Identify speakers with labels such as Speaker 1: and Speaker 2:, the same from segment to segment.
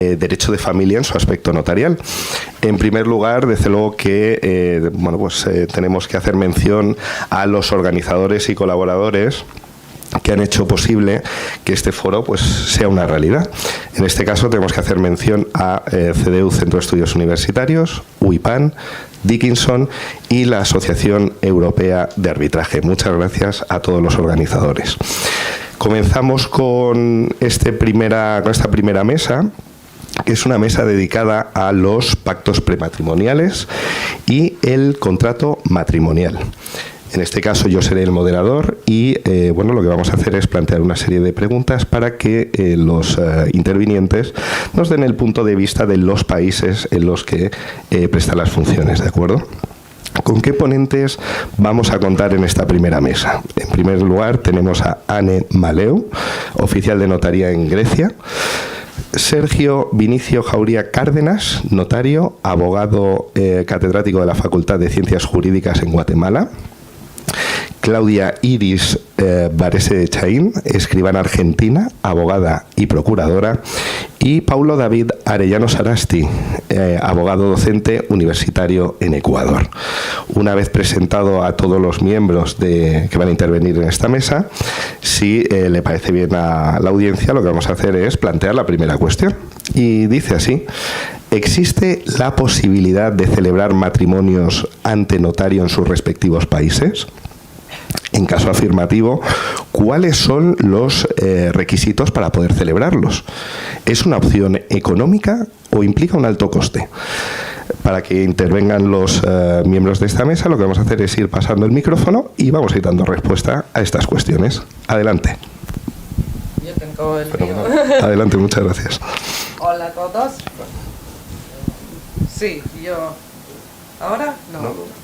Speaker 1: derecho de familia en su aspecto notarial. En primer lugar, desde luego que tenemos que hacer mención a los organizadores y colaboradores que han hecho posible que este foro sea una realidad. En este caso tenemos que hacer mención a CDU, Centro de Estudios Universitarios, UIPAN, Dickinson y la Asociación Europea de Arbitraje. Muchas gracias a todos los organizadores. Comenzamos con esta primera mesa, que es una mesa dedicada a los pactos prematrimoniales y el contrato matrimonial. En este caso yo seré el moderador y lo que vamos a hacer es plantear una serie de preguntas para que los intervinientes nos den el punto de vista de los países en los que prestan las funciones, ¿de acuerdo? ¿Con qué ponentes vamos a contar en esta primera mesa? En primer lugar tenemos a Anne Maleu, oficial de notaría en Grecia. Sergio Vinicio Jauría Cárdenas, notario, abogado catedrático de la Facultad de Ciencias Jurídicas en Guatemala. Claudia Iris Varese de Chaín, escribana argentina, abogada y procuradora. Y Paulo David Arellano Sarasti, abogado docente universitario en Ecuador. Una vez presentado a todos los miembros que van a intervenir en esta mesa, si le parece bien a la audiencia, lo que vamos a hacer es plantear la primera cuestión. Y dice así: ¿existe la posibilidad de celebrar matrimonios ante notario en sus respectivos países? En caso afirmativo, ¿cuáles son los requisitos para poder celebrarlos? ¿Es una opción económica o implica un alto coste? Para que intervengan los miembros de esta mesa, lo que vamos a hacer es ir pasando el micrófono y vamos a ir dando respuesta a estas cuestiones. Adelante.
Speaker 2: Yo tengo el mío.
Speaker 1: Adelante, muchas gracias.
Speaker 2: Hola a todos. Sí, yo... ¿Ahora? No.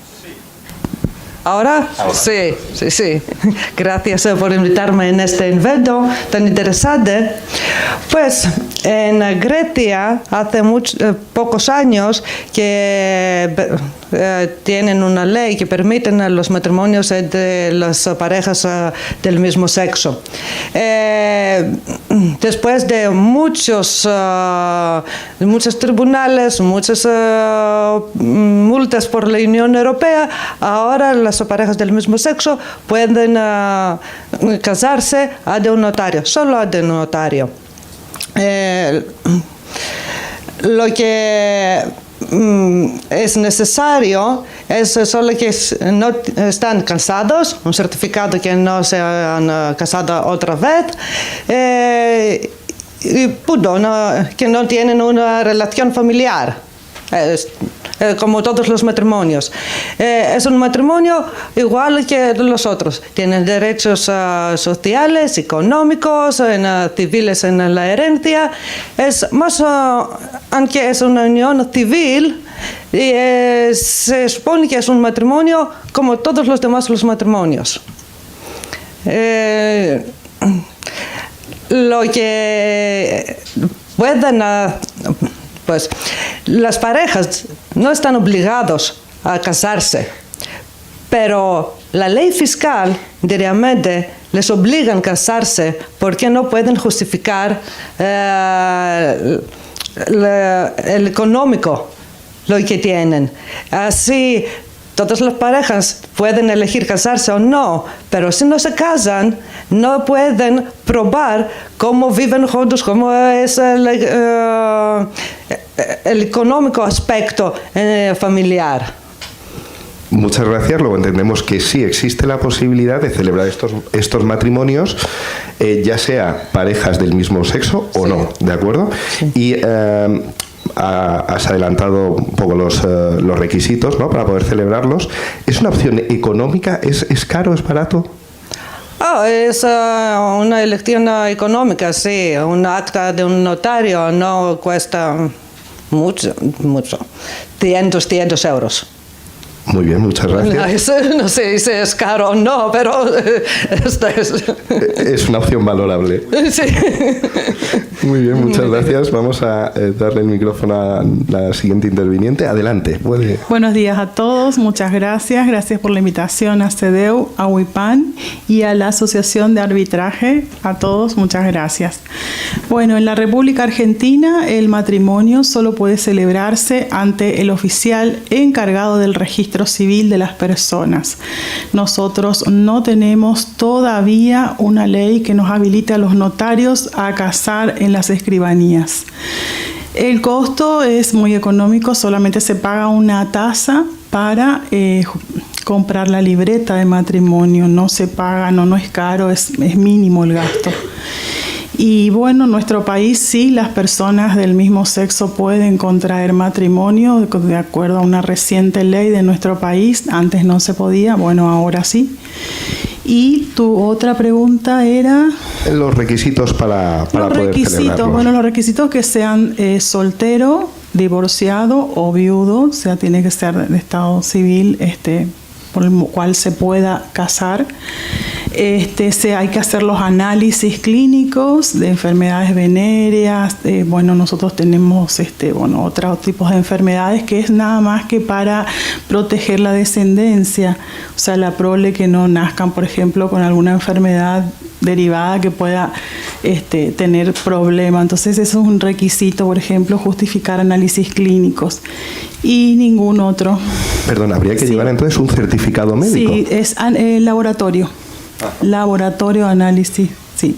Speaker 2: ¿Ahora? Sí. Gracias por invitarme en este evento tan interesante. Pues en Grecia hace pocos años que tienen una ley que permite los matrimonios entre las parejas del mismo sexo. Después de muchos tribunales, muchas multas por la Unión Europea, ahora las parejas del mismo sexo pueden casarse ante un notario, solo ante un notario. Lo que es necesario es solo que no están casados, un certificado que no se han casado otra vez, y punto, que no tienen una relación familiar. Como todos los matrimonios. Es un matrimonio igual que los otros. Tienen derechos sociales, económicos, civiles en la herencia. Es más, aunque es una unión civil, se supone que es un matrimonio como todos los demás los matrimonios. Lo que pueden... Pues las parejas no están obligados a casarse, pero la ley fiscal diariamente les obliga a casarse porque no pueden justificar el económico lo que tienen. Así, todas las parejas pueden elegir casarse o no, pero si no se casan, no pueden probar cómo viven juntos, cómo es el económico aspecto familiar.
Speaker 1: Muchas gracias. Luego entendemos que sí existe la posibilidad de celebrar estos matrimonios, ya sea parejas del mismo sexo o no, ¿de acuerdo? Sí. Y has adelantado un poco los requisitos, ¿no?, para poder celebrarlos. ¿Es una opción económica? ¿Es caro? ¿Es barato?
Speaker 2: Es una elección económica, sí. Un acta de un notario no cuesta mucho. 500 euros.
Speaker 1: Muy bien, muchas gracias.
Speaker 2: No sé si es caro o no, pero esta es...
Speaker 1: Es una opción valorable.
Speaker 2: Sí.
Speaker 1: Muy bien, muchas gracias. Vamos a darle el micrófono a la siguiente interviniente. Adelante. Puede.
Speaker 3: Buenos días a todos, muchas gracias. Gracias por la invitación a CEDEW, a WIPAN y a la Asociación de Arbitraje. A todos, muchas gracias. Bueno, en la República Argentina el matrimonio solo puede celebrarse ante el oficial encargado del registro civil de las personas. Nosotros no tenemos todavía una ley que nos habilite a los notarios a casar en las escribanías. El costo es muy económico, solamente se paga una tasa para comprar la libreta de matrimonio. No se paga, no es caro, es mínimo el gasto. Y bueno, en nuestro país sí, las personas del mismo sexo pueden contraer matrimonio de acuerdo a una reciente ley de nuestro país. Antes no se podía, bueno, ahora sí. Y tu otra pregunta era...
Speaker 1: Los requisitos para poder celebrarlo.
Speaker 3: Bueno, los requisitos que sean soltero, divorciado o viudo, o sea, tiene que ser de estado civil, por el cual se pueda casar. Hay que hacer los análisis clínicos de enfermedades venéreas. Bueno, nosotros tenemos otros tipos de enfermedades que es nada más que para proteger la descendencia, o sea, la prole, que no nazcan, por ejemplo, con alguna enfermedad derivada que pueda tener problema. Entonces eso es un requisito, por ejemplo, justificar análisis clínicos y ningún otro.
Speaker 1: Perdón, ¿habría que llevar entonces un certificado médico?
Speaker 3: Sí, es laboratorio. Laboratorio, análisis, sí,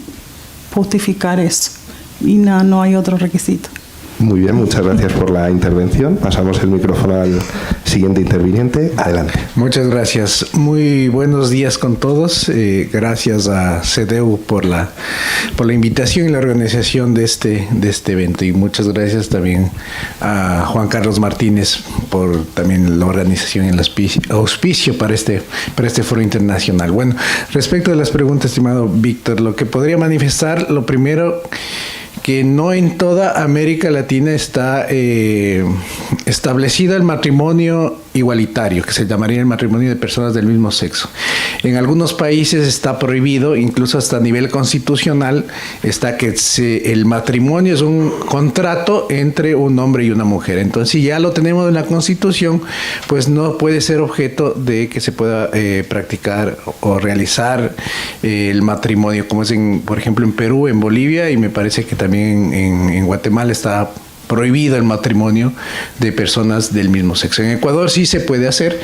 Speaker 3: justificar eso. Y no hay otro requisito.
Speaker 1: Muy bien, muchas gracias por la intervención. Pasamos el micrófono al siguiente interviniente. Adelante.
Speaker 4: Muchas gracias. Muy buenos días con todos. Gracias a CEDEW por la invitación y la organización de este evento. Y muchas gracias también a Juan Carlos Martínez por también la organización y el auspicio para este foro internacional. Bueno, respecto de las preguntas, estimado Víctor, lo que podría manifestar, lo primero, que no en toda América Latina está establecido el matrimonio igualitario, que se llamaría el matrimonio de personas del mismo sexo. En algunos países está prohibido, incluso hasta a nivel constitucional, está que el matrimonio es un contrato entre un hombre y una mujer. Entonces, si ya lo tenemos en la Constitución, pues no puede ser objeto de que se pueda practicar o realizar el matrimonio, como es, por ejemplo, en Perú, en Bolivia, y me parece que también en Guatemala está prohibido el matrimonio de personas del mismo sexo. En Ecuador sí se puede hacer,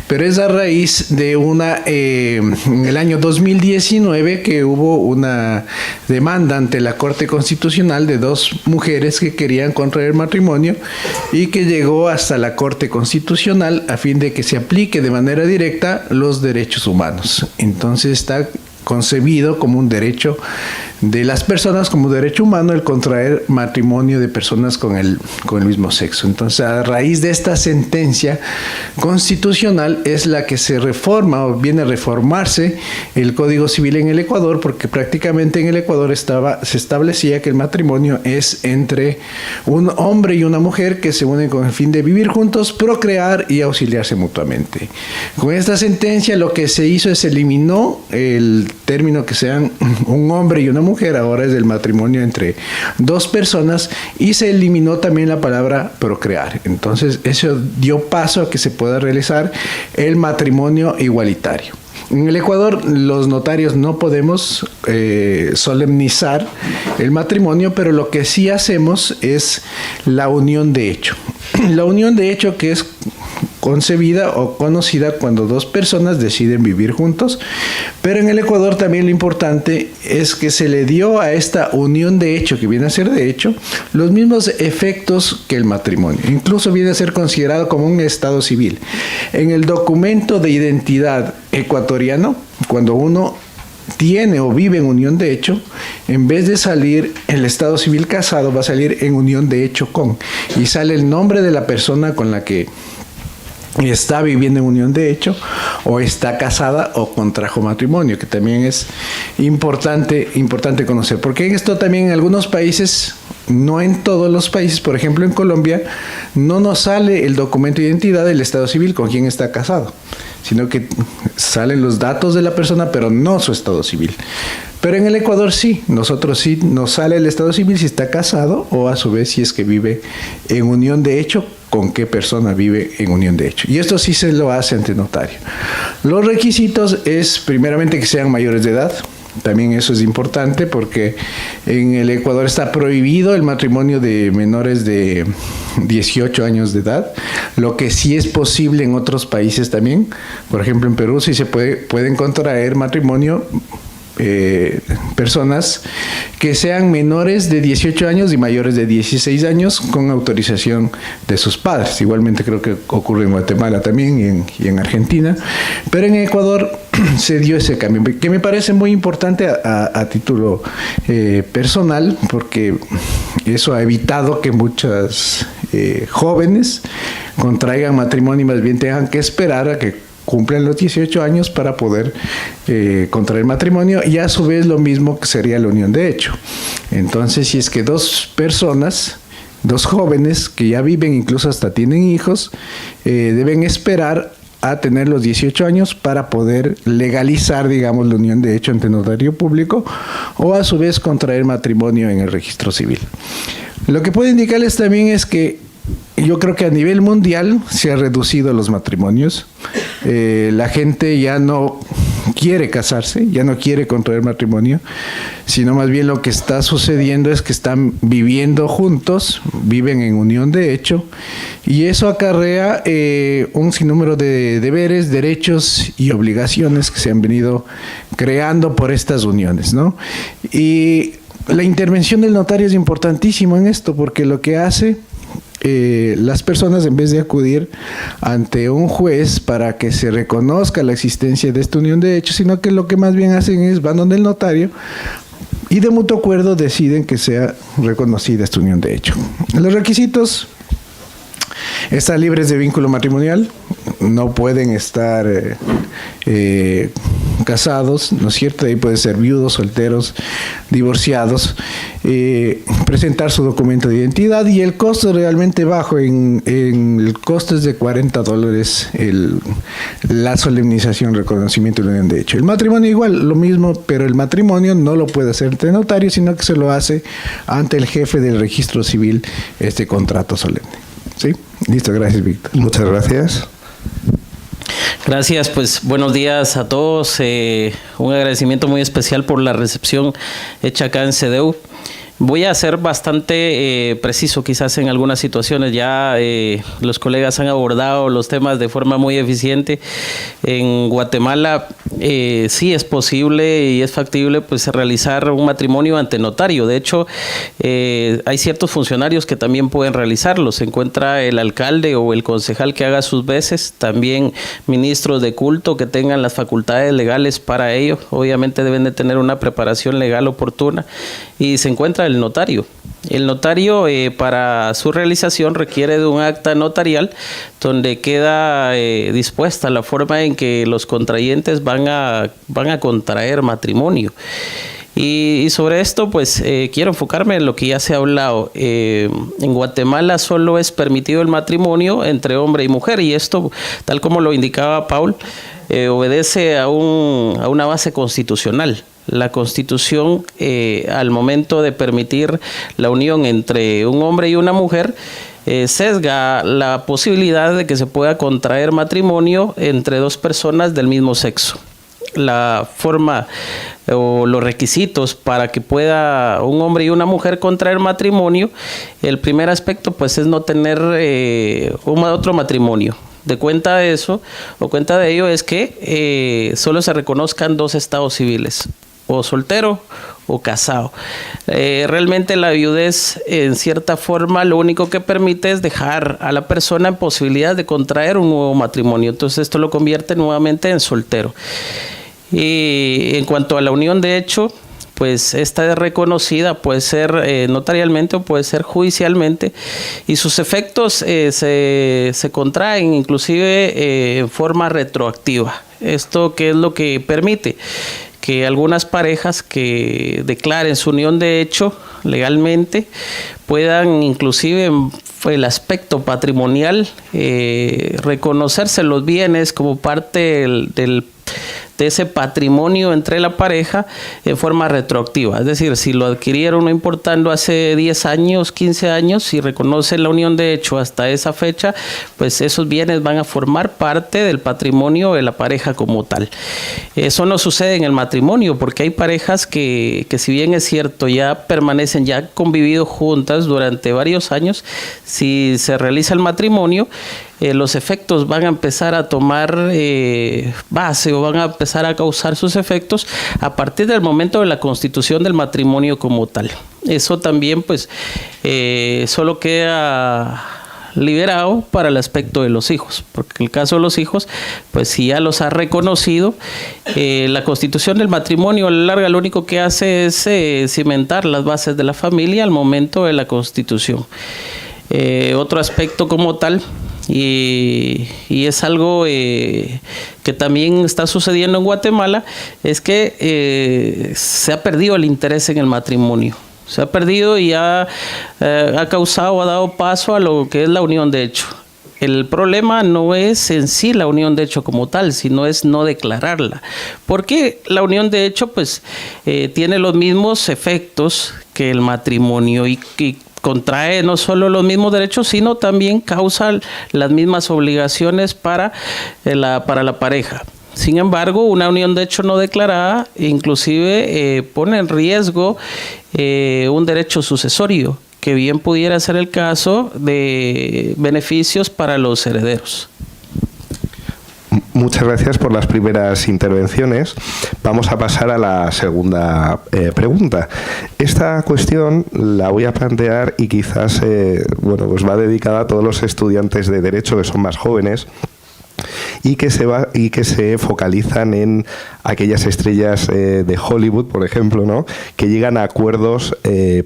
Speaker 4: pero es a raíz de en el año 2019 que hubo una demanda ante la Corte Constitucional de dos mujeres que querían contraer matrimonio y que llegó hasta la Corte Constitucional a fin de que se aplique de manera directa los derechos humanos. Entonces está concebido como un derecho de las personas, como un derecho humano, el contraer matrimonio de personas con el mismo sexo. Entonces, a raíz de esta sentencia constitucional es la que se reforma o viene a reformarse el Código Civil en el Ecuador, porque prácticamente en el Ecuador se establecía que el matrimonio es entre un hombre y una mujer que se unen con el fin de vivir juntos, procrear y auxiliarse mutuamente. Con esta sentencia lo que se hizo es eliminó el término que sean un hombre y una mujer, ahora es el matrimonio entre dos personas, y se eliminó también la palabra procrear. Entonces eso dio paso a que se pueda realizar el matrimonio igualitario. En el Ecuador los notarios no podemos solemnizar el matrimonio, pero lo que sí hacemos es la unión de hecho. La unión de hecho, que es concebida o conocida cuando dos personas deciden vivir juntos, pero en el Ecuador también lo importante es que se le dio a esta unión de hecho, que viene a ser de hecho, los mismos efectos que el matrimonio. Incluso viene a ser considerado como un estado civil. En el documento de identidad ecuatoriano, cuando uno tiene o vive en unión de hecho, en vez de salir el estado civil casado, va a salir en unión de hecho con, y sale el nombre de la persona con la que está viviendo en unión de hecho, o está casada o contrajo matrimonio, que también es importante conocer. Porque en esto también en algunos países, no en todos los países, por ejemplo en Colombia, no nos sale el documento de identidad del estado civil con quien está casado, sino que salen los datos de la persona, pero no su estado civil. Pero en el Ecuador sí, nosotros sí nos sale el estado civil si está casado o a su vez si es que vive en unión de hecho, con qué persona vive en unión de hecho. Y esto sí se lo hace ante notario. Los requisitos es primeramente que sean mayores de edad. También eso es importante porque en el Ecuador está prohibido el matrimonio de menores de 18 años de edad, lo que sí es posible en otros países también. Por ejemplo, en Perú sí se pueden contraer matrimonio personas que sean menores de 18 años y mayores de 16 años con autorización de sus padres. Igualmente creo que ocurre en Guatemala también y en Argentina, pero en Ecuador se dio ese cambio, que me parece muy importante a título personal, porque eso ha evitado que muchas jóvenes contraigan matrimonio y más bien tengan que esperar a que cumplen los 18 años para poder contraer matrimonio, y a su vez lo mismo que sería la unión de hecho. Entonces, si es que dos personas, dos jóvenes que ya viven, incluso hasta tienen hijos, deben esperar a tener los 18 años para poder legalizar, digamos, la unión de hecho ante notario público, o a su vez contraer matrimonio en el registro civil. Lo que puedo indicarles también es que yo creo que a nivel mundial se han reducido los matrimonios. La gente ya no quiere casarse, ya no quiere contraer matrimonio, sino más bien lo que está sucediendo es que están viviendo juntos, viven en unión de hecho, y eso acarrea un sinnúmero de deberes, derechos y obligaciones que se han venido creando por estas uniones, ¿no? Y la intervención del notario es importantísimo en esto, porque lo que hace las personas, en vez de acudir ante un juez para que se reconozca la existencia de esta unión de hecho, sino que lo que más bien hacen es van donde el notario y de mutuo acuerdo deciden que sea reconocida esta unión de hecho. Los requisitos: están libres de vínculo matrimonial, no pueden estar casados, ¿no es cierto? Ahí pueden ser viudos, solteros, divorciados, presentar su documento de identidad, y el costo realmente bajo, en el costo es de $40 la solemnización, reconocimiento de la unión de hecho. El matrimonio igual, lo mismo, pero el matrimonio no lo puede hacer ante notario, sino que se lo hace ante el jefe del registro civil, este contrato solemne. ¿Sí? Listo, gracias, Víctor.
Speaker 1: Muchas gracias.
Speaker 5: Gracias, pues buenos días a todos. Un agradecimiento muy especial por la recepción hecha acá en CEDEU. Voy a ser bastante preciso quizás en algunas situaciones. Ya los colegas han abordado los temas de forma muy eficiente. En Guatemala sí es posible y es factible pues realizar un matrimonio ante notario. De hecho, hay ciertos funcionarios que también pueden realizarlo. Se encuentra el alcalde o el concejal que haga sus veces, también ministros de culto que tengan las facultades legales para ello. Obviamente deben de tener una preparación legal oportuna, y se encuentra el notario. El notario para su realización requiere de un acta notarial donde queda dispuesta la forma en que los contrayentes van a contraer matrimonio. Y sobre esto pues quiero enfocarme en lo que ya se ha hablado. En Guatemala solo es permitido el matrimonio entre hombre y mujer, y esto, tal como lo indicaba Paul, obedece a una base constitucional. La Constitución, al momento de permitir la unión entre un hombre y una mujer, sesga la posibilidad de que se pueda contraer matrimonio entre dos personas del mismo sexo. La forma o los requisitos para que pueda un hombre y una mujer contraer matrimonio, el primer aspecto pues es no tener otro matrimonio. De cuenta de eso, o cuenta de ello, es que solo se reconozcan dos estados civiles, o soltero o casado. Realmente la viudez, en cierta forma, lo único que permite es dejar a la persona en posibilidad de contraer un nuevo matrimonio. Entonces esto lo convierte nuevamente en soltero. Y en cuanto a la unión de hecho, pues esta es reconocida, puede ser notarialmente o puede ser judicialmente, y sus efectos se contraen inclusive en forma retroactiva. ¿Esto qué es lo que permite? Que algunas parejas que declaren su unión de hecho legalmente puedan inclusive en el aspecto patrimonial reconocerse los bienes como parte de ese patrimonio entre la pareja en forma retroactiva. Es decir, si lo adquirieron no importando hace 10 años, 15 años, si reconocen la unión de hecho hasta esa fecha, pues esos bienes van a formar parte del patrimonio de la pareja como tal. Eso no sucede en el matrimonio, porque hay parejas que si bien es cierto, ya permanecen, ya han convivido juntas durante varios años, si se realiza el matrimonio, los efectos van a empezar a tomar base o van a empezar a causar sus efectos a partir del momento de la constitución del matrimonio como tal. Eso también pues solo queda liberado para el aspecto de los hijos, porque en el caso de los hijos, pues si ya los ha reconocido, la constitución del matrimonio a la larga lo único que hace es cimentar las bases de la familia al momento de la constitución. Otro aspecto como tal, y es algo que también está sucediendo en Guatemala, es que se ha perdido el interés en el matrimonio. Se ha perdido y ha causado, ha dado paso a lo que es la unión de hecho. El problema no es en sí la unión de hecho como tal, sino es no declararla. Porque la unión de hecho pues tiene los mismos efectos que el matrimonio y contrae no solo los mismos derechos, sino también causa las mismas obligaciones para la pareja. Sin embargo, una unión de hecho no declarada inclusive pone en riesgo un derecho sucesorio, que bien pudiera ser el caso de beneficios para los herederos.
Speaker 1: Muchas gracias por las primeras intervenciones. Vamos a pasar a la segunda pregunta. Esta cuestión la voy a plantear y quizás pues va dedicada a todos los estudiantes de Derecho que son más jóvenes y que se focalizan en aquellas estrellas de Hollywood, por ejemplo, ¿no?, que llegan a acuerdos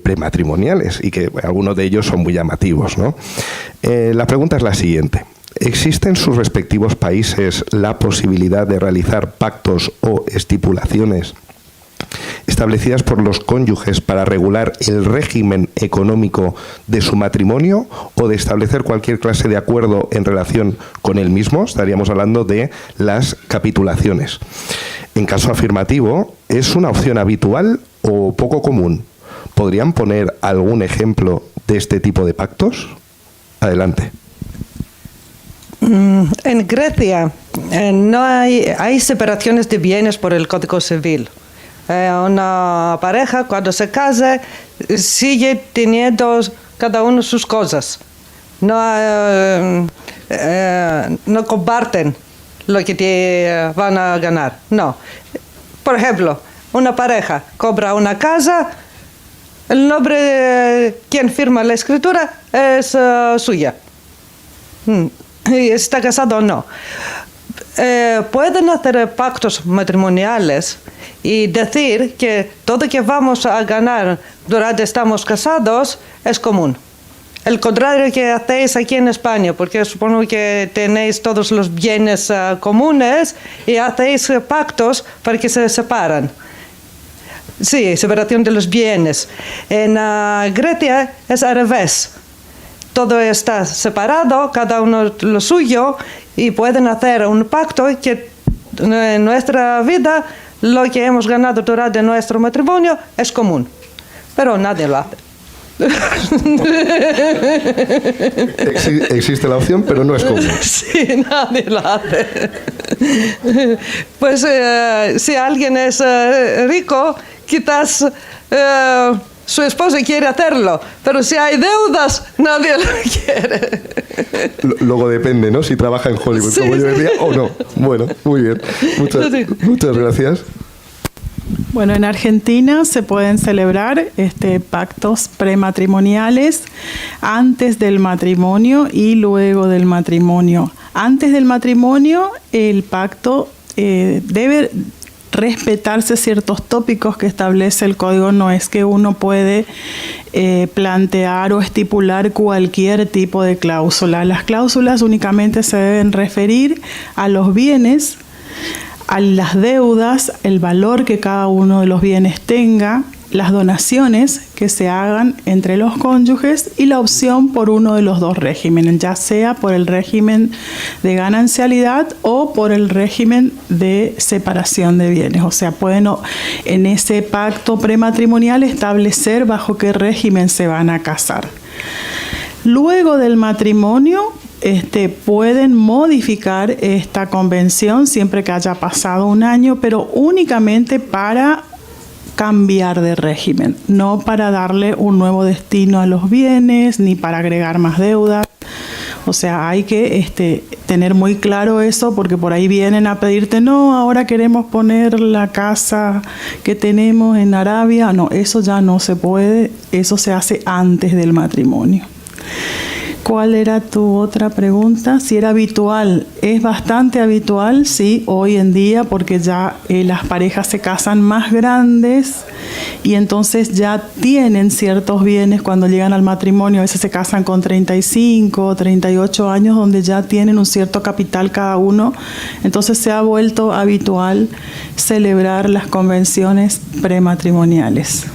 Speaker 1: prematrimoniales y que algunos de ellos son muy llamativos, ¿no? La pregunta es la siguiente. ¿Existe en sus respectivos países la posibilidad de realizar pactos o estipulaciones establecidas por los cónyuges para regular el régimen económico de su matrimonio o de establecer cualquier clase de acuerdo en relación con el mismo? Estaríamos hablando de las capitulaciones. En caso afirmativo, ¿es una opción habitual o poco común? ¿Podrían poner algún ejemplo de este tipo de pactos? Adelante.
Speaker 2: En Grecia no hay separaciones de bienes por el Código Civil. Una pareja cuando se casa sigue teniendo cada uno sus cosas. No comparten lo que te van a ganar. No. Por ejemplo, una pareja compra una casa, el nombre de quien firma la escritura es suya. ¿Está casado o no? Pueden hacer pactos matrimoniales y decir que todo que vamos a ganar durante estamos casados es común. El contrario que hacéis aquí en España, porque supongo que tenéis todos los bienes comunes y hacéis pactos para que se separan. Sí, separación de los bienes. En Grecia es al revés. Todo está separado, cada uno lo suyo, y pueden hacer un pacto que en nuestra vida lo que hemos ganado durante nuestro matrimonio es común, pero nadie lo hace.
Speaker 1: Existe la opción, pero no es común.
Speaker 2: Sí, nadie lo hace. Pues si alguien es rico, quizás su esposa quiere hacerlo, pero si hay deudas, nadie lo quiere.
Speaker 1: Luego depende, ¿no?, si trabaja en Hollywood, sí, como yo decía, o no. Bueno, muy bien. Muchas gracias.
Speaker 3: Bueno, en Argentina se pueden celebrar pactos prematrimoniales antes del matrimonio y luego del matrimonio. Antes del matrimonio, el pacto debe respetarse ciertos tópicos que establece el código. No es que uno puede plantear o estipular cualquier tipo de cláusula. Las cláusulas únicamente se deben referir a los bienes, a las deudas, el valor que cada uno de los bienes tenga, las donaciones que se hagan entre los cónyuges y la opción por uno de los dos regímenes, ya sea por el régimen de ganancialidad o por el régimen de separación de bienes. O sea, pueden en ese pacto prematrimonial establecer bajo qué régimen se van a casar. Luego del matrimonio, pueden modificar esta convención siempre que haya pasado un año, pero únicamente para cambiar de régimen, no para darle un nuevo destino a los bienes ni para agregar más deudas. O sea, hay que tener muy claro eso, porque por ahí vienen a pedirte, no, ahora queremos poner la casa que tenemos en Arabia. No, eso ya no se puede, eso se hace antes del matrimonio. ¿Cuál era tu otra pregunta? Si era habitual. Es bastante habitual, sí, hoy en día, porque ya las parejas se casan más grandes y entonces ya tienen ciertos bienes cuando llegan al matrimonio. A veces se casan con 35 o 38 años, donde ya tienen un cierto capital cada uno. Entonces se ha vuelto habitual celebrar las convenciones prematrimoniales.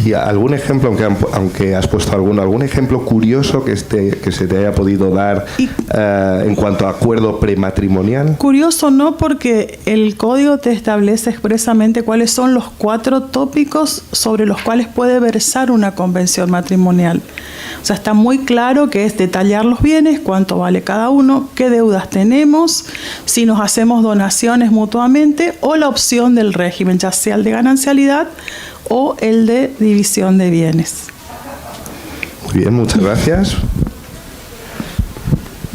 Speaker 1: ¿Y algún ejemplo, aunque has puesto algún ejemplo curioso que se te haya podido dar en cuanto a acuerdo prematrimonial? Curioso
Speaker 3: no, porque el código te establece expresamente cuáles son los 4 tópicos sobre los cuales puede versar una convención matrimonial. O sea, está muy claro que es detallar los bienes, cuánto vale cada uno, qué deudas tenemos, si nos hacemos donaciones mutuamente o la opción del régimen, ya sea el de ganancialidad o el de división de bienes.
Speaker 1: Muy bien, muchas gracias.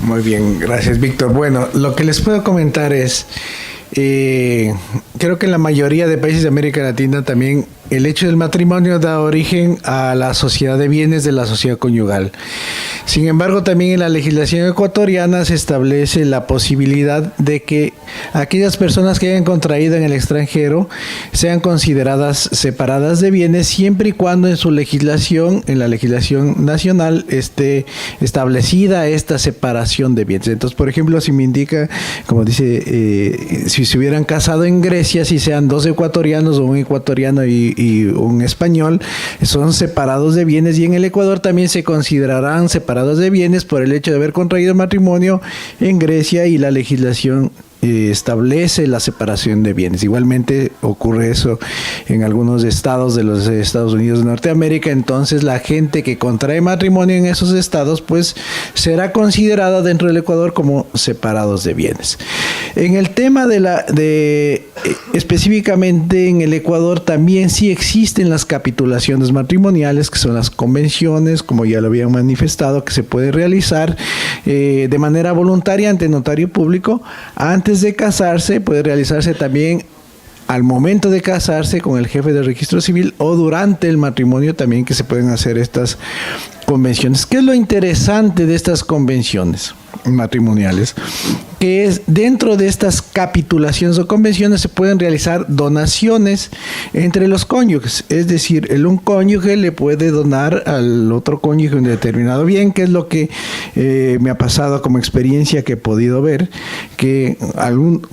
Speaker 4: Muy bien, gracias, Víctor. Bueno, lo que les puedo comentar es, creo que en la mayoría de países de América Latina también el hecho del matrimonio da origen a la sociedad de bienes de la sociedad conyugal. Sin embargo, también en la legislación ecuatoriana se establece la posibilidad de que aquellas personas que hayan contraído en el extranjero sean consideradas separadas de bienes siempre y cuando en su legislación, en la legislación nacional, esté establecida esta separación de bienes. Entonces, por ejemplo, si me indica, como dice, si se hubieran casado en Grecia, si sean 2 ecuatorianos o un ecuatoriano y un español, son separados de bienes, y en el Ecuador también se considerarán separados de bienes por el hecho de haber contraído matrimonio en Grecia, y la legislación establece la separación de bienes. Igualmente ocurre eso en algunos estados de los Estados Unidos de Norteamérica. Entonces la gente que contrae matrimonio en esos estados pues será considerada dentro del Ecuador como separados de bienes. En el tema específicamente en el Ecuador también sí existen las capitulaciones matrimoniales, que son las convenciones, como ya lo habían manifestado, que se puede realizar de manera voluntaria ante notario público. Antes de casarse, puede realizarse también al momento de casarse con el jefe de registro civil, o durante el matrimonio también, que se pueden hacer estas convenciones. ¿Qué es lo interesante de estas convenciones matrimoniales? Que es, dentro de estas capitulaciones o convenciones se pueden realizar donaciones entre los cónyuges. Es decir, un cónyuge le puede donar al otro cónyuge un determinado bien, que es lo que me ha pasado como experiencia que he podido ver, que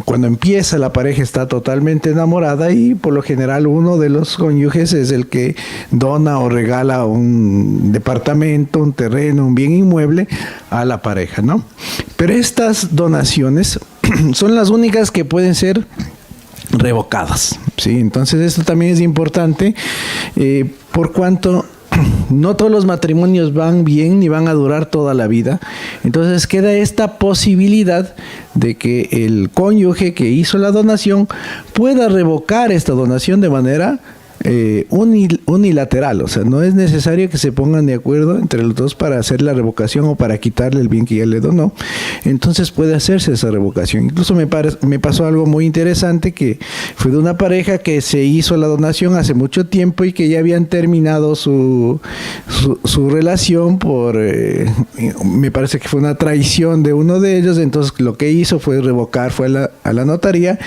Speaker 4: cuando empieza la pareja está totalmente enamorada, y por lo general uno de los cónyuges es el que dona o regala un departamento, un terreno, un bien inmueble a la pareja, ¿no? Pero estas donaciones son las únicas que pueden ser revocadas, ¿sí? Entonces esto también es importante, por cuanto no todos los matrimonios van bien ni van a durar toda la vida. Entonces queda esta posibilidad de que el cónyuge que hizo la donación pueda revocar esta donación de manera unilateral. O sea, no es necesario que se pongan de acuerdo entre los dos para hacer la revocación o para quitarle el bien que ya le donó. Entonces puede hacerse esa revocación. Incluso me pasó algo muy interesante, que fue de una pareja que se hizo la donación hace mucho tiempo y que ya habían terminado su relación por me parece que fue una traición de uno de ellos. Entonces lo que hizo fue revocar, fue a la notaría,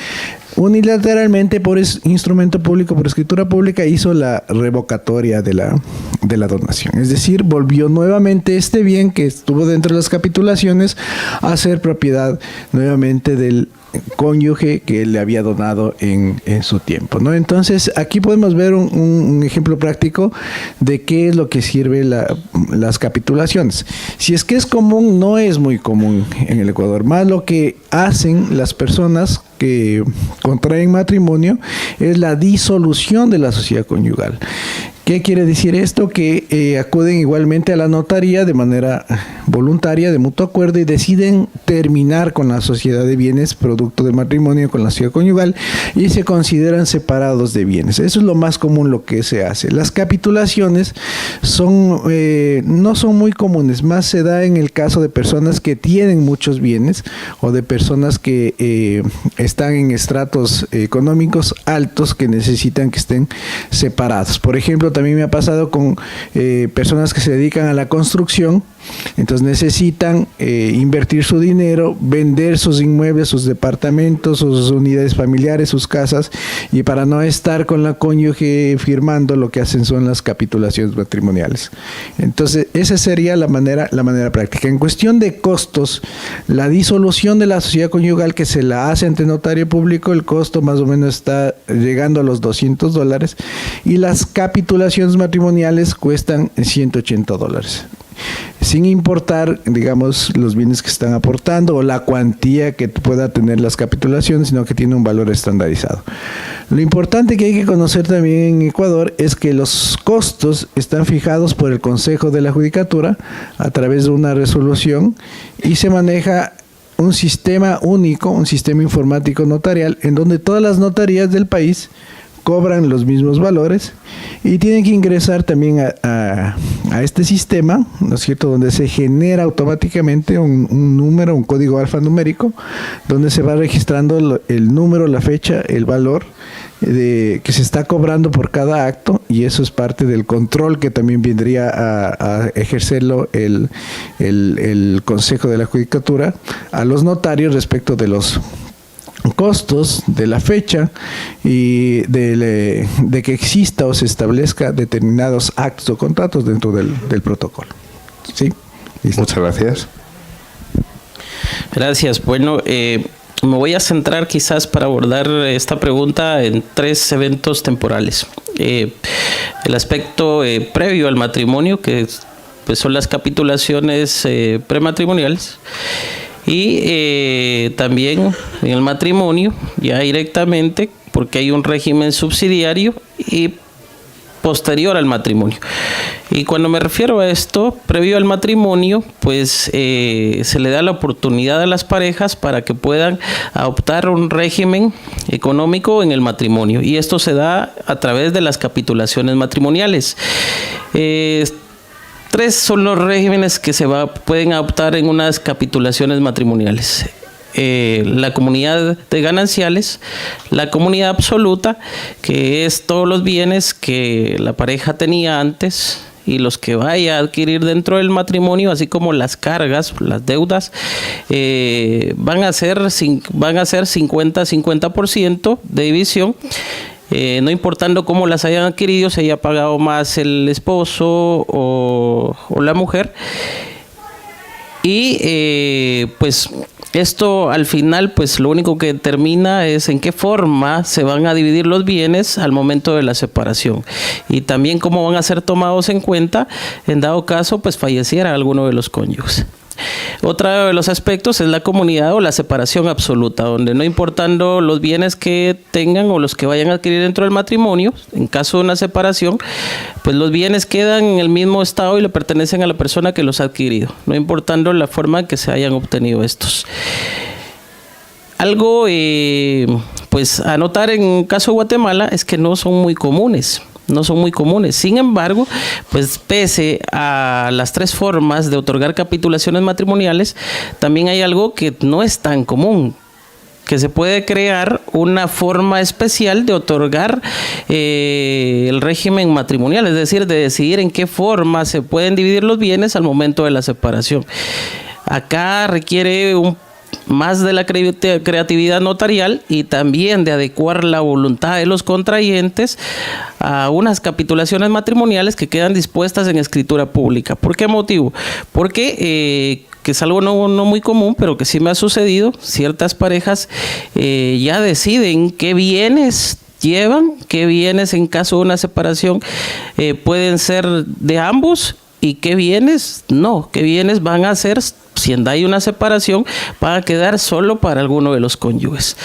Speaker 4: unilateralmente por instrumento público, por escritura pública, hizo la revocatoria de la donación. Es decir, volvió nuevamente este bien que estuvo dentro de las capitulaciones a ser propiedad nuevamente del cónyuge que le había donado en su tiempo, ¿no? Entonces, aquí podemos ver un ejemplo práctico de qué es lo que sirve las capitulaciones. Si es que es común, no es muy común en el Ecuador. Más lo que hacen las personas que contraen matrimonio es la disolución de la sociedad conyugal. ¿Qué quiere decir esto? Que acuden igualmente a la notaría de manera voluntaria, de mutuo acuerdo, y deciden terminar con la sociedad de bienes producto del matrimonio con la sociedad conyugal y se consideran separados de bienes. Eso es lo más común lo que se hace. Las capitulaciones no son muy comunes, más se da en el caso de personas que tienen muchos bienes o de personas que están en estratos económicos altos que necesitan que estén separados. Por ejemplo, también me ha pasado con personas que se dedican a la construcción, entonces necesitan invertir su dinero, vender sus inmuebles, sus departamentos, sus unidades familiares, sus casas, y para no estar con la cónyuge firmando, lo que hacen son las capitulaciones matrimoniales. Entonces, esa sería la manera práctica. En cuestión de costos, la disolución de la sociedad conyugal que se la hace ante notario público, el costo más o menos está llegando a los $200, y las capitulaciones matrimoniales cuestan $180. Sin importar, digamos, los bienes que están aportando o la cuantía que pueda tener las capitulaciones, sino que tiene un valor estandarizado. Lo importante que hay que conocer también en Ecuador es que los costos están fijados por el Consejo de la Judicatura a través de una resolución, y se maneja un sistema único, un sistema informático notarial, en donde todas las notarías del país cobran los mismos valores y tienen que ingresar también a este sistema, ¿no es cierto?, donde se genera automáticamente un número, un código alfanumérico, donde se va registrando el número, la fecha, el valor que se está cobrando por cada acto, y eso es parte del control que también vendría a ejercerlo el Consejo de la Judicatura a los notarios respecto de los costos, de la fecha y de que exista o se establezca determinados actos o contratos dentro del protocolo. ¿Sí? ¿Listo?
Speaker 1: Muchas gracias.
Speaker 5: Gracias. Bueno, me voy a centrar quizás para abordar esta pregunta en 3 eventos temporales. El aspecto previo al matrimonio, que pues son las capitulaciones prematrimoniales. Y también en el matrimonio, ya directamente, porque hay un régimen subsidiario y posterior al matrimonio. Y cuando me refiero a esto, previo al matrimonio, pues se le da la oportunidad a las parejas para que puedan adoptar un régimen económico en el matrimonio. Y esto se da a través de las capitulaciones matrimoniales. 3 son los regímenes que pueden adoptar en unas capitulaciones matrimoniales. La comunidad de gananciales, la comunidad absoluta, que es todos los bienes que la pareja tenía antes y los que vaya a adquirir dentro del matrimonio, así como las cargas, las deudas, van a ser 50% de división. No importando cómo las hayan adquirido, se haya pagado más el esposo o la mujer. Y pues esto al final, pues lo único que determina es en qué forma se van a dividir los bienes al momento de la separación, y también cómo van a ser tomados en cuenta en dado caso pues falleciera alguno de los cónyuges. Otro de los aspectos es la comunidad o la separación absoluta, donde no importando los bienes que tengan o los que vayan a adquirir dentro del matrimonio, en caso de una separación, pues los bienes quedan en el mismo estado y le pertenecen a la persona que los ha adquirido, no importando la forma en que se hayan obtenido estos. Algo pues a notar en el caso de Guatemala es que no son muy comunes. Sin embargo, pues pese a las 3 formas de otorgar capitulaciones matrimoniales, también hay algo que no es tan común, que se puede crear una forma especial de otorgar el régimen matrimonial, es decir, de decidir en qué forma se pueden dividir los bienes al momento de la separación. Acá requiere más de la creatividad notarial y también de adecuar la voluntad de los contrayentes a unas capitulaciones matrimoniales que quedan dispuestas en escritura pública. ¿Por qué motivo? Porque que es algo no muy común, pero que sí me ha sucedido, ciertas parejas ya deciden qué bienes llevan, qué bienes en caso de una separación pueden ser de ambos y qué bienes no, qué bienes van a ser, si hay una separación, van a quedar solo para alguno de los cónyuges.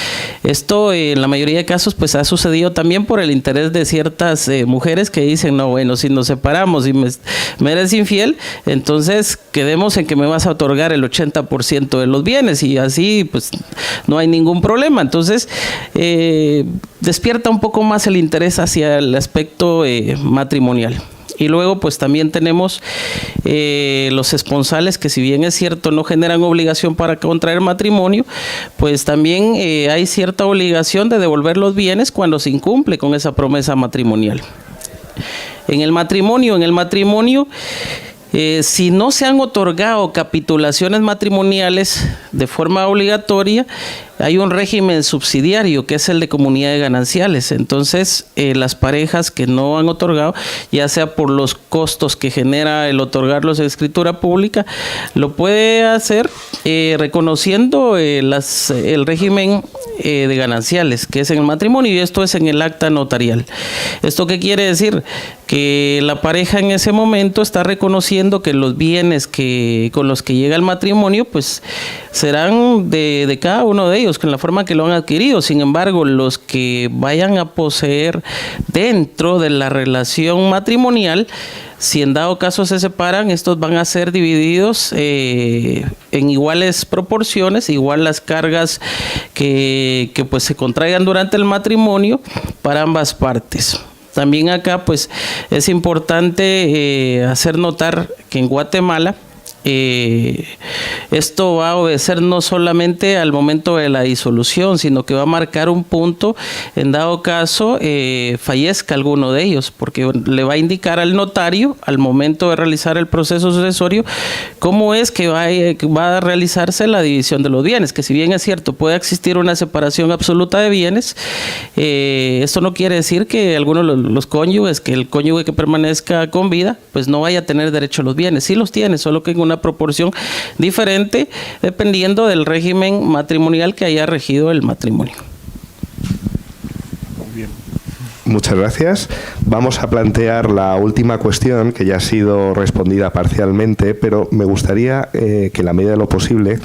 Speaker 5: Esto en la mayoría de casos pues ha sucedido también por el interés de ciertas mujeres que dicen, no, bueno, si nos separamos y me eres infiel, entonces quedemos en que me vas a otorgar el 80% de los bienes y así pues no hay ningún problema. Entonces despierta un poco más el interés hacia el aspecto matrimonial. Y luego pues también tenemos los esponsales que, si bien es cierto no generan obligación para contraer matrimonio, pues también hay cierta obligación de devolver los bienes cuando se incumple con esa promesa matrimonial. En el matrimonio si no se han otorgado capitulaciones matrimoniales de forma obligatoria, hay un régimen subsidiario que es el de comunidades gananciales. Entonces las parejas que no han otorgado, ya sea por los costos que genera el otorgarlos en escritura pública, lo puede hacer reconociendo el régimen de gananciales, que es en el matrimonio, y esto es en el acta notarial. ¿Esto qué quiere decir? Que la pareja en ese momento está reconociendo que los bienes con los que llega al matrimonio pues serán de cada uno de ellos, con la forma que lo han adquirido. Sin embargo, los que vayan a poseer dentro de la relación matrimonial, si en dado caso se separan, estos van a ser divididos en iguales proporciones, igual las cargas que pues se contraigan durante el matrimonio para ambas partes. También acá pues es importante hacer notar que en Guatemala esto va a obedecer no solamente al momento de la disolución, sino que va a marcar un punto en dado caso fallezca alguno de ellos, porque le va a indicar al notario al momento de realizar el proceso sucesorio cómo es que va a realizarse la división de los bienes, que si bien es cierto puede existir una separación absoluta de bienes, esto no quiere decir que alguno de los cónyuges, que el cónyuge que permanezca con vida pues no vaya a tener derecho a los bienes. Sí los tiene, solo que en una proporción diferente dependiendo del régimen matrimonial que haya regido el matrimonio.
Speaker 1: Muchas gracias. Vamos a plantear la última cuestión, que ya ha sido respondida parcialmente, pero me gustaría que en la medida de lo posible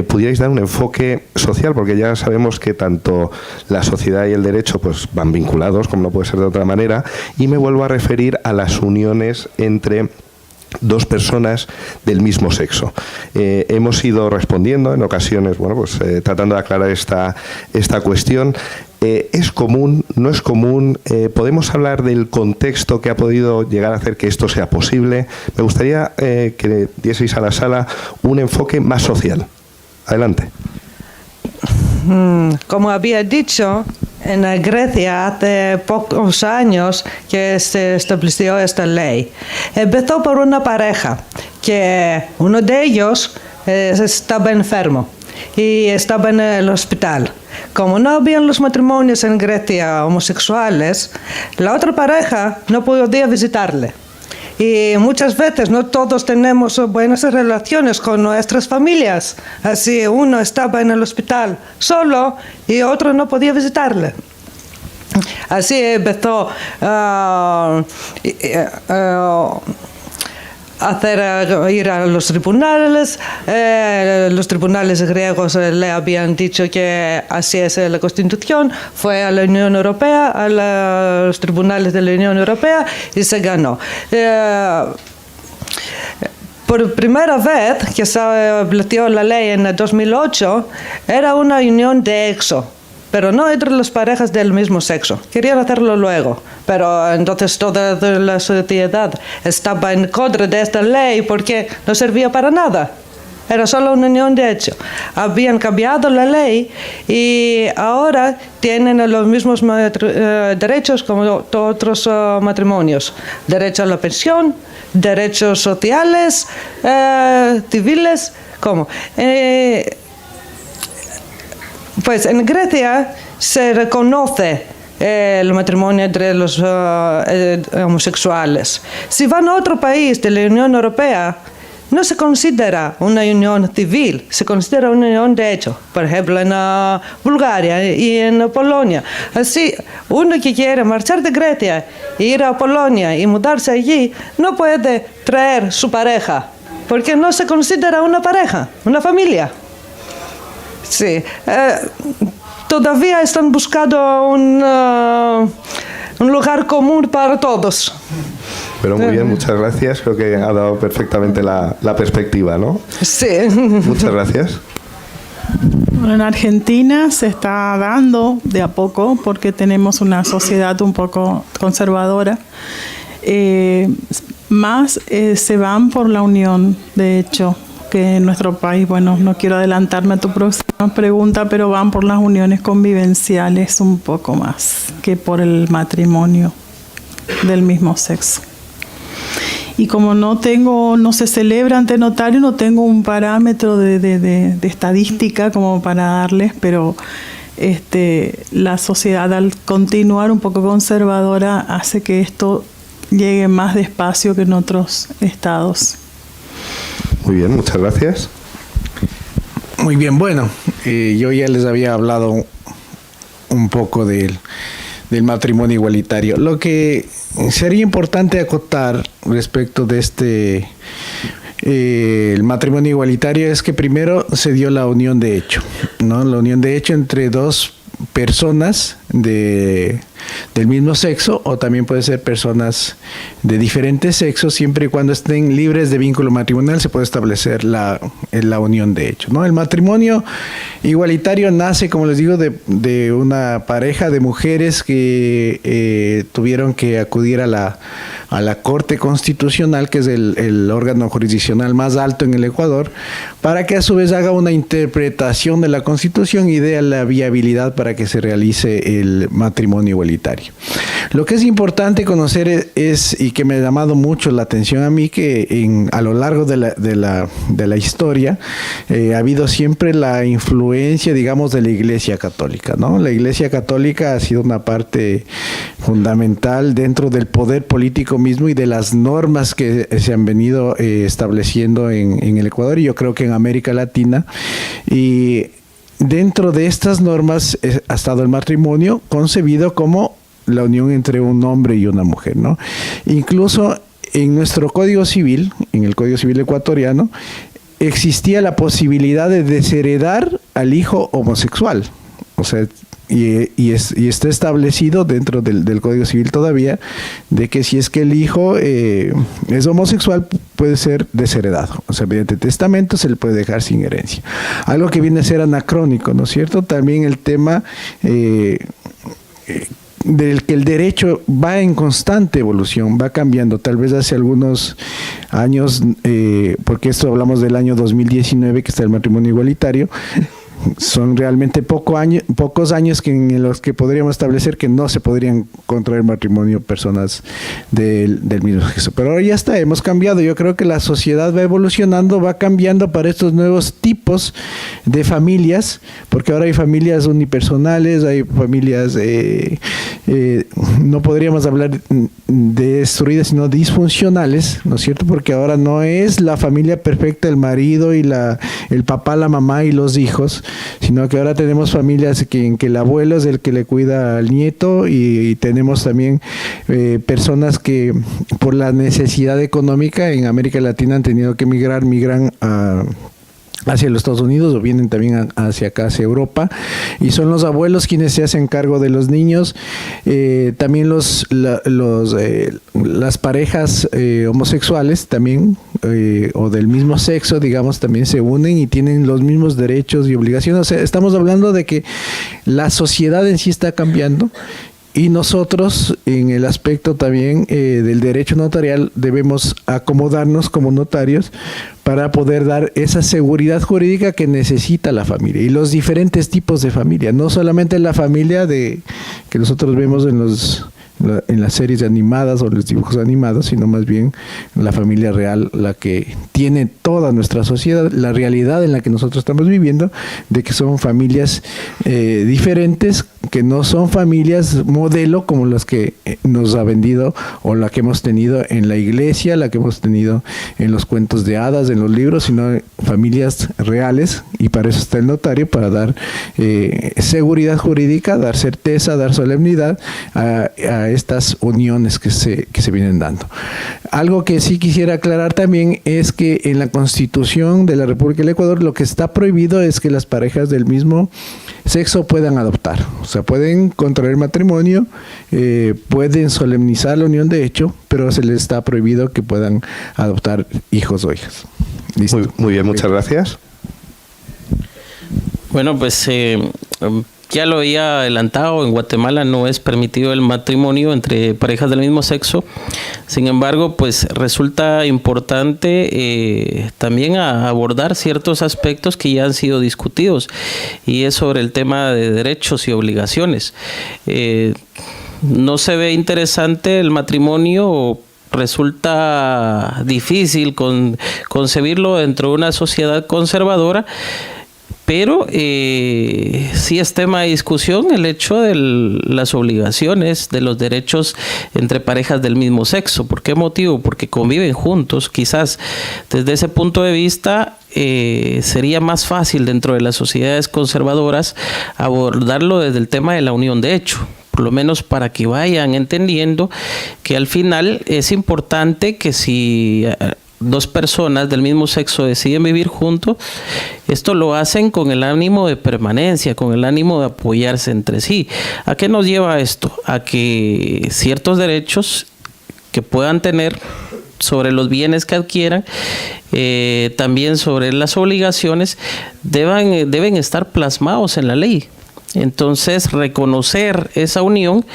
Speaker 1: pudierais dar un enfoque social, porque ya sabemos que tanto la sociedad y el derecho pues van vinculados, como no puede ser de otra manera, y me vuelvo a referir a las uniones entre dos personas del mismo sexo. Hemos ido respondiendo en ocasiones, bueno, pues tratando de aclarar esta cuestión. ¿Es común? ¿No es común? ¿Podemos hablar del contexto que ha podido llegar a hacer que esto sea posible? Me gustaría que dieseis a la sala un enfoque más social. Adelante.
Speaker 2: Como había dicho, en Grecia hace pocos años que se estableció esta ley. Empezó por una pareja que uno de ellos estaba enfermo y estaba en el hospital. Como no habían los matrimonios en Grecia homosexuales, la otra pareja no podía visitarle. Y muchas veces no todos tenemos buenas relaciones con nuestras familias. Así uno estaba en el hospital solo y otro no podía visitarle. Así empezó ir a los tribunales. Los tribunales griegos le habían dicho que así es la Constitución. Fue a la Unión Europea, a los tribunales de la Unión Europea y se ganó. Por primera vez que se planteó la ley en el 2008, era una unión de sexo, pero no entre las parejas del mismo sexo. Querían hacerlo luego, pero entonces toda la sociedad estaba en contra de esta ley porque no servía para nada. Era solo una unión de hecho. Habían cambiado la ley y ahora tienen los mismos derechos como otros matrimonios. Derecho a la pensión, derechos sociales, civiles, ¿cómo? Pues en Grecia se reconoce el matrimonio entre los homosexuales. Si van a otro país de la Unión Europea, no se considera una unión civil, se considera una unión de hecho. Por ejemplo, en Bulgaria y en Polonia. Así, uno que quiere marchar de Grecia, ir a Polonia y mudarse allí, no puede traer su pareja, porque no se considera una pareja, una familia. Sí. Todavía están buscando un lugar común para todos.
Speaker 1: Pero muy bien, muchas gracias. Creo que ha dado perfectamente la perspectiva, ¿no?
Speaker 2: Sí.
Speaker 1: Muchas gracias.
Speaker 3: Bueno, en Argentina se está dando de a poco porque tenemos una sociedad un poco conservadora. Más se van por la unión, de hecho, que en nuestro país, bueno, no quiero adelantarme a tu próxima pregunta, pero van por las uniones convivenciales un poco más que por el matrimonio del mismo sexo. Y como no se celebra ante notario, no tengo un parámetro de estadística como para darles, pero la sociedad al continuar un poco conservadora hace que esto llegue más despacio que en otros estados.
Speaker 1: Muy bien, muchas gracias.
Speaker 4: Muy bien, bueno, yo ya les había hablado un poco del matrimonio igualitario. Lo que sería importante acotar respecto de el matrimonio igualitario es que primero se dio la unión de hecho, ¿no? La unión de hecho entre dos personas del mismo sexo, o también puede ser personas de diferentes sexos, siempre y cuando estén libres de vínculo matrimonial se puede establecer la unión de hecho, ¿no? El matrimonio igualitario nace, como les digo, de una pareja de mujeres que tuvieron que acudir a la Corte Constitucional, que es el órgano jurisdiccional más alto en el Ecuador, para que a su vez haga una interpretación de la Constitución y dé la viabilidad para que se realice el matrimonio igualitario. Lo que es importante conocer es, y que me ha llamado mucho la atención a mí, que a lo largo de la historia ha habido siempre la influencia, digamos, de la Iglesia Católica, ¿no? La Iglesia Católica ha sido una parte fundamental dentro del poder político mismo y de las normas que se han venido estableciendo en el Ecuador, y yo creo que en América Latina. Y dentro de estas normas ha estado el matrimonio concebido como la unión entre un hombre y una mujer, ¿no? Incluso en nuestro Código Civil, en el Código Civil ecuatoriano, existía la posibilidad de desheredar al hijo homosexual. O sea, y está establecido dentro del Código Civil todavía de que si es que el hijo es homosexual puede ser desheredado, o sea, mediante testamento se le puede dejar sin herencia, algo que viene a ser anacrónico, ¿no es cierto? También el tema del que el derecho va en constante evolución, va cambiando. Tal vez hace algunos años, porque esto hablamos del año 2019 que está el matrimonio igualitario, son realmente pocos años en los que podríamos establecer que no se podrían contraer matrimonio personas del mismo sexo. Pero ahora ya está, hemos cambiado. Yo creo que la sociedad va evolucionando, va cambiando para estos nuevos tipos de familias, porque ahora hay familias unipersonales, hay familias, no podríamos hablar de destruidas, sino disfuncionales, ¿no es cierto? Porque ahora no es la familia perfecta, el marido y el papá, la mamá y los hijos, sino que ahora tenemos familias en que el abuelo es el que le cuida al nieto, y tenemos también personas que por la necesidad económica en América Latina han tenido que migran hacia los Estados Unidos o vienen también hacia acá, hacia Europa, y son los abuelos quienes se hacen cargo de los niños. También las parejas homosexuales también, o del mismo sexo, digamos, también se unen y tienen los mismos derechos y obligaciones. O sea, estamos hablando de que la sociedad en sí está cambiando, y nosotros, en el aspecto también del derecho notarial, debemos acomodarnos como notarios para poder dar esa seguridad jurídica que necesita la familia y los diferentes tipos de familia, no solamente la familia que nosotros vemos en en las series animadas o los dibujos animados, sino más bien la familia real, la que tiene toda nuestra sociedad, la realidad en la que nosotros estamos viviendo, de que son familias diferentes, que no son familias modelo como las que nos ha vendido o la que hemos tenido en la iglesia, la que hemos tenido en los cuentos de hadas, en los libros, sino familias reales, y para eso está el notario, para dar seguridad jurídica, dar certeza, dar solemnidad a estas uniones que se vienen dando. Algo que sí quisiera aclarar también es que en la Constitución de la República del Ecuador lo que está prohibido es que las parejas del mismo sexo puedan adoptar. O sea, pueden contraer matrimonio, pueden solemnizar la unión de hecho, pero se les está prohibido que puedan adoptar hijos o hijas. Listo.
Speaker 1: Muy bien, muchas gracias.
Speaker 5: Bueno, pues ya lo había adelantado, en Guatemala no es permitido el matrimonio entre parejas del mismo sexo. Sin embargo, pues resulta importante también abordar ciertos aspectos que ya han sido discutidos, y es sobre el tema de derechos y obligaciones. No se ve interesante el matrimonio, resulta difícil concebirlo dentro de una sociedad conservadora, pero sí es tema de discusión el hecho de las obligaciones, de los derechos entre parejas del mismo sexo. ¿Por qué motivo? Porque conviven juntos. Quizás desde ese punto de vista sería más fácil dentro de las sociedades conservadoras abordarlo desde el tema de la unión de hecho, por lo menos para que vayan entendiendo que al final es importante que si dos personas del mismo sexo deciden vivir juntos, esto lo hacen con el ánimo de permanencia, con el ánimo de apoyarse entre sí. ¿A qué nos lleva esto? A que ciertos derechos que puedan tener sobre los bienes que adquieran, también sobre las obligaciones, deben estar plasmados en la ley. Entonces, reconocer esa unión,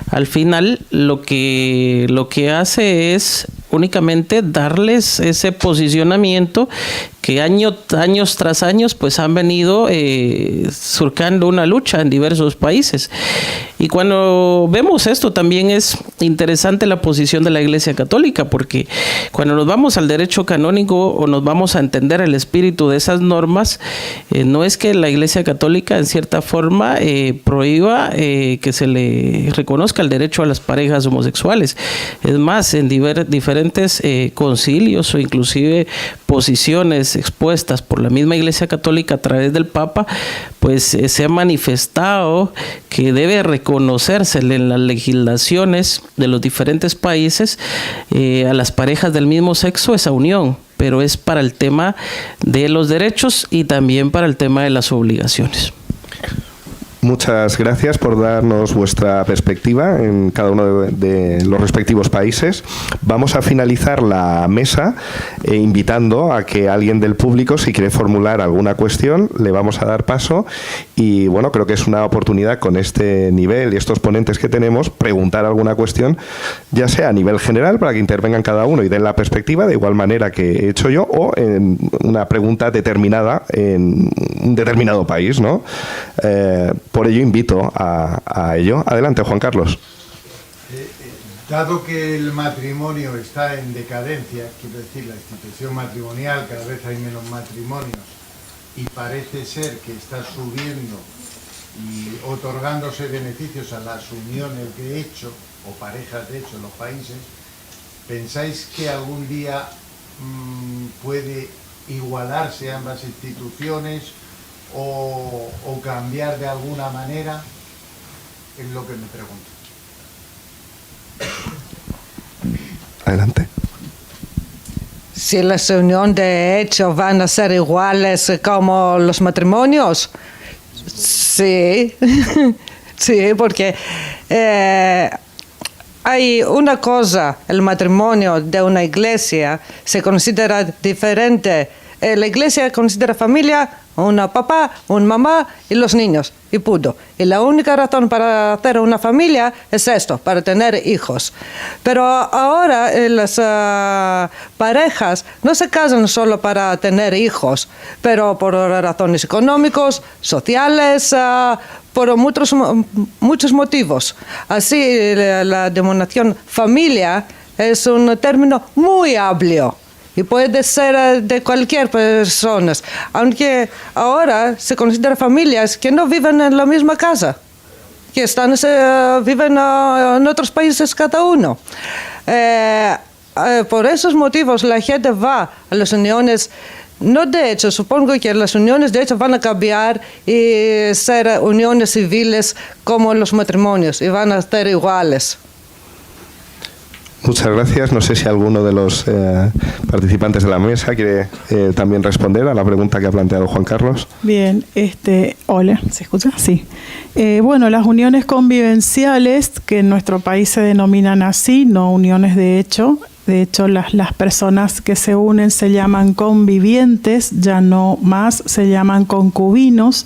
Speaker 5: al final lo que hace es únicamente darles ese posicionamiento que años tras años pues han venido surcando una lucha en diversos países. Y cuando vemos esto también es interesante la posición de la Iglesia Católica, porque cuando nos vamos al derecho canónico o nos vamos a entender el espíritu de esas normas, no es que la Iglesia Católica en cierta forma prohíba que se le reconozca el derecho a las parejas homosexuales. Es más, en diferentes concilios o inclusive posiciones expuestas por la misma Iglesia Católica a través del Papa, pues se ha manifestado que debe reconocerse en las legislaciones de los diferentes países a las parejas del mismo sexo esa unión, pero es para el tema de los derechos y también para el tema de las obligaciones.
Speaker 1: Muchas gracias por darnos vuestra perspectiva en cada uno de los respectivos países. Vamos a finalizar la mesa invitando a que alguien del público, si quiere formular alguna cuestión, le vamos a dar paso. Y bueno, creo que es una oportunidad con este nivel y estos ponentes que tenemos, preguntar alguna cuestión, ya sea a nivel general para que intervengan cada uno y den la perspectiva de igual manera que he hecho yo, o en una pregunta determinada en un determinado país, ¿no? Por ello invito a ello. Adelante, Juan Carlos.
Speaker 6: Dado que el matrimonio está en decadencia, quiero decir, la institución matrimonial, cada vez hay menos matrimonios, y parece ser que está subiendo y otorgándose beneficios a las uniones de hecho o parejas de hecho en los países, ¿pensáis que algún día puede igualarse ambas instituciones o cambiar de alguna manera? Es lo que me pregunto.
Speaker 1: Adelante.
Speaker 2: Si las uniones de hecho van a ser iguales como los matrimonios, sí, sí, porque hay una cosa, el matrimonio de una iglesia se considera diferente la iglesia considera familia una papá, un mamá y los niños, y punto. Y la única razón para hacer una familia es esto, para tener hijos. Pero ahora las parejas no se casan solo para tener hijos, pero por razones económicas, sociales, por muchos motivos. Así, la denominación familia es un término muy amplio y puede ser de cualquier persona, aunque ahora se considera familias que no viven en la misma casa, que viven en otros países cada uno. Por esos motivos la gente va a las uniones. No de hecho, supongo que las uniones de hecho van a cambiar y ser uniones civiles como los matrimonios y van a ser iguales.
Speaker 1: Muchas gracias. No sé si alguno de los participantes de la mesa quiere también responder a la pregunta que ha planteado Juan Carlos.
Speaker 3: Bien, hola, ¿se escucha? Sí. Bueno, las uniones convivenciales, que en nuestro país se denominan así, no uniones de hecho. De hecho, las personas que se unen se llaman convivientes, ya no más se llaman concubinos,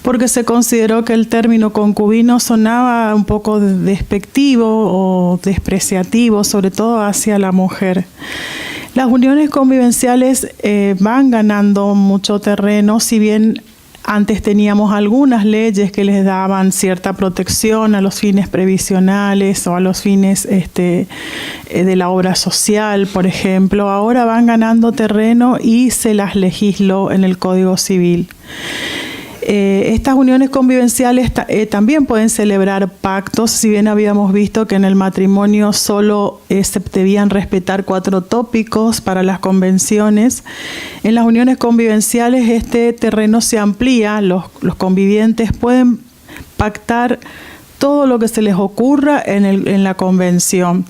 Speaker 3: porque se consideró que el término concubino sonaba un poco despectivo o despreciativo, sobre todo hacia la mujer. Las uniones convivenciales van ganando mucho terreno, si bien antes teníamos algunas leyes que les daban cierta protección a los fines previsionales o a los fines de la obra social, por ejemplo. Ahora van ganando terreno y se las legisló en el Código Civil. Estas uniones convivenciales también pueden celebrar pactos, si bien habíamos visto que en el matrimonio solo se debían respetar 4 tópicos para las convenciones. En las uniones convivenciales este terreno se amplía, los convivientes pueden pactar todo lo que se les ocurra en la convención.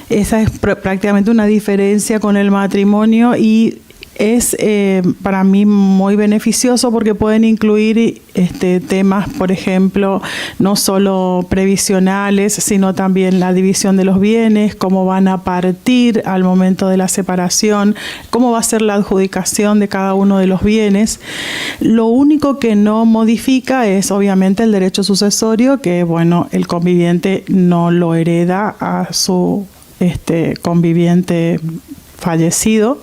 Speaker 3: Esa es prácticamente una diferencia con el matrimonio y es para mí muy beneficioso porque pueden incluir temas, por ejemplo, no solo previsionales, sino también la división de los bienes, cómo van a partir al momento de la separación, cómo va a ser la adjudicación de cada uno de los bienes. Lo único que no modifica es obviamente el derecho sucesorio, que bueno, el conviviente no lo hereda a su conviviente fallecido,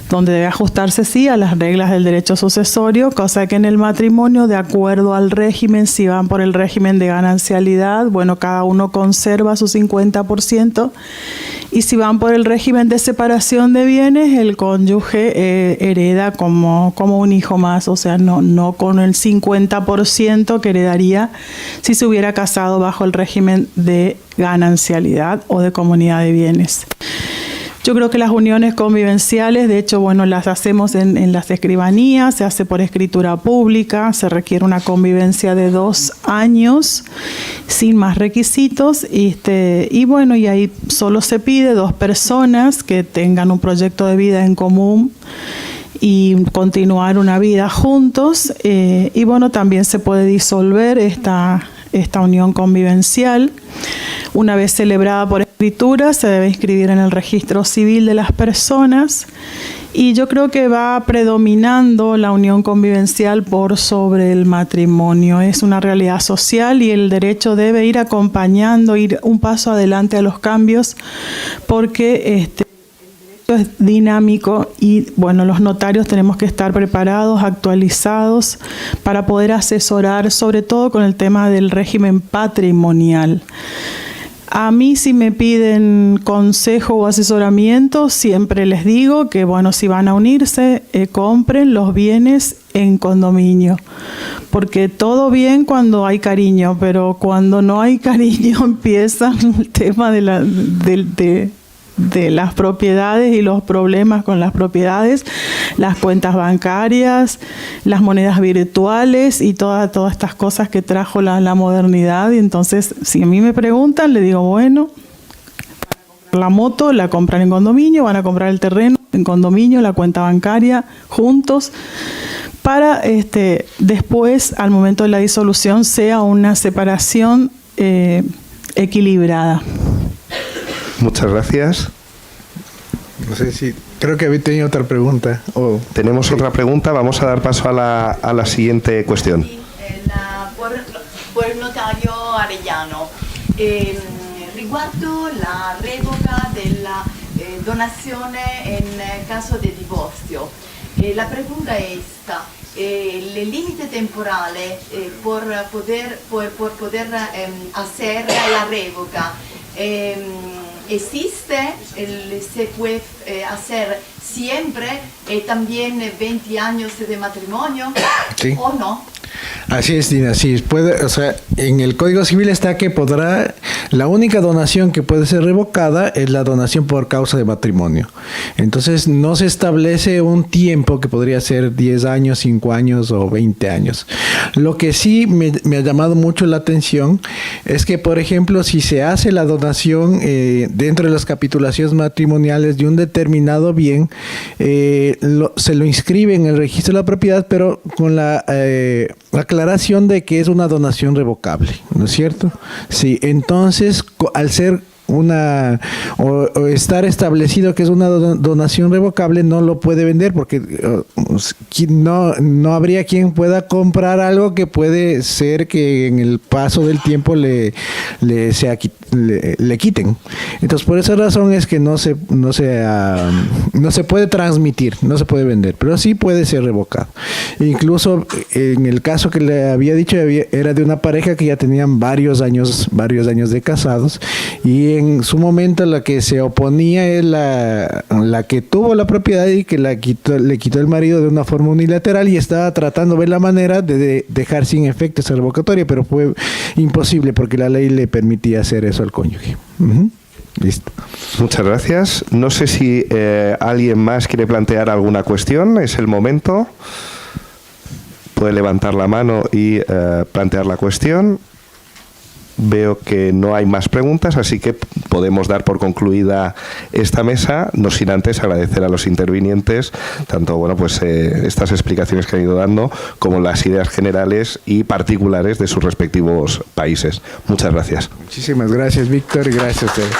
Speaker 3: donde debe ajustarse sí a las reglas del derecho sucesorio, cosa que en el matrimonio, de acuerdo al régimen, si van por el régimen de ganancialidad, bueno, cada uno conserva su 50%, y si van por el régimen de separación de bienes, el cónyuge hereda como un hijo más, o sea, no con el 50% que heredaría si se hubiera casado bajo el régimen de ganancialidad o de comunidad de bienes. Yo creo que las uniones convivenciales, de hecho, bueno, las hacemos en las escribanías, se hace por escritura pública, se requiere una convivencia de 2 años, sin más requisitos, y bueno, y ahí solo se pide 2 personas que tengan un proyecto de vida en común y continuar una vida juntos, y bueno, también se puede disolver esta unión convivencial. Una vez celebrada por escritura, se debe inscribir en el registro civil de las personas, y yo creo que va predominando la unión convivencial por sobre el matrimonio. Es una realidad social y el derecho debe ir acompañando, ir un paso adelante a los cambios, porque es dinámico y bueno, los notarios tenemos que estar preparados, actualizados para poder asesorar, sobre todo con el tema del régimen patrimonial. A mí, si me piden consejo o asesoramiento, siempre les digo que bueno, si van a unirse, compren los bienes en condominio, porque todo bien cuando hay cariño, pero cuando no hay cariño empieza el tema de las propiedades y los problemas con las propiedades, las cuentas bancarias, las monedas virtuales y todas estas cosas que trajo la modernidad. Y entonces, si a mí me preguntan, le digo, bueno, la moto la compran en condominio, van a comprar el terreno en condominio, la cuenta bancaria juntos, para después, al momento de la disolución, sea una separación equilibrada.
Speaker 1: Muchas gracias.
Speaker 4: No sé si Creo que había tenido otra pregunta.
Speaker 1: Tenemos otra pregunta, vamos a dar paso a la siguiente cuestión.
Speaker 7: Sí, por il notario Arellano. Riguardo la revoca della donazione in caso di divorzio, la pregunta è esta. El límite temporal por poder hacer la revoca existe, se puede hacer siempre, también 20 años de matrimonio,
Speaker 4: sí,
Speaker 7: o no.
Speaker 4: Así es, Dina, sí, puede, o sea, en el Código Civil está que podrá, la única donación que puede ser revocada es la donación por causa de matrimonio. Entonces no se establece un tiempo que podría ser 10 años, 5 años o 20 años. Lo que sí me ha llamado mucho la atención es que, por ejemplo, si se hace la donación dentro de las capitulaciones matrimoniales de un determinado bien, se lo inscribe en el registro de la propiedad, pero con la aclaración de que es una donación revocable, ¿no es cierto? Sí, entonces, al ser o estar establecido que es una donación revocable, no lo puede vender porque no habría quien pueda comprar algo que puede ser que en el paso del tiempo le quiten. Entonces, por esa razón es que no se puede transmitir, no se puede vender, pero sí puede ser revocado. Incluso en el caso que le había dicho, era de una pareja que ya tenían varios años de casados, y en su momento la que se oponía es la que tuvo la propiedad y que le quitó el marido de una forma unilateral, y estaba tratando de ver la manera de dejar sin efecto esa revocatoria, pero fue imposible porque la ley le permitía hacer eso al cónyuge. Listo.
Speaker 1: Muchas gracias. No sé si alguien más quiere plantear alguna cuestión. Es el momento. Puede levantar la mano y plantear la cuestión. Veo que no hay más preguntas, así que podemos dar por concluida esta mesa, no sin antes agradecer a los intervinientes tanto estas explicaciones que han ido dando como las ideas generales y particulares de sus respectivos países. Muchas gracias.
Speaker 4: Muchísimas gracias, Víctor, y gracias a ustedes.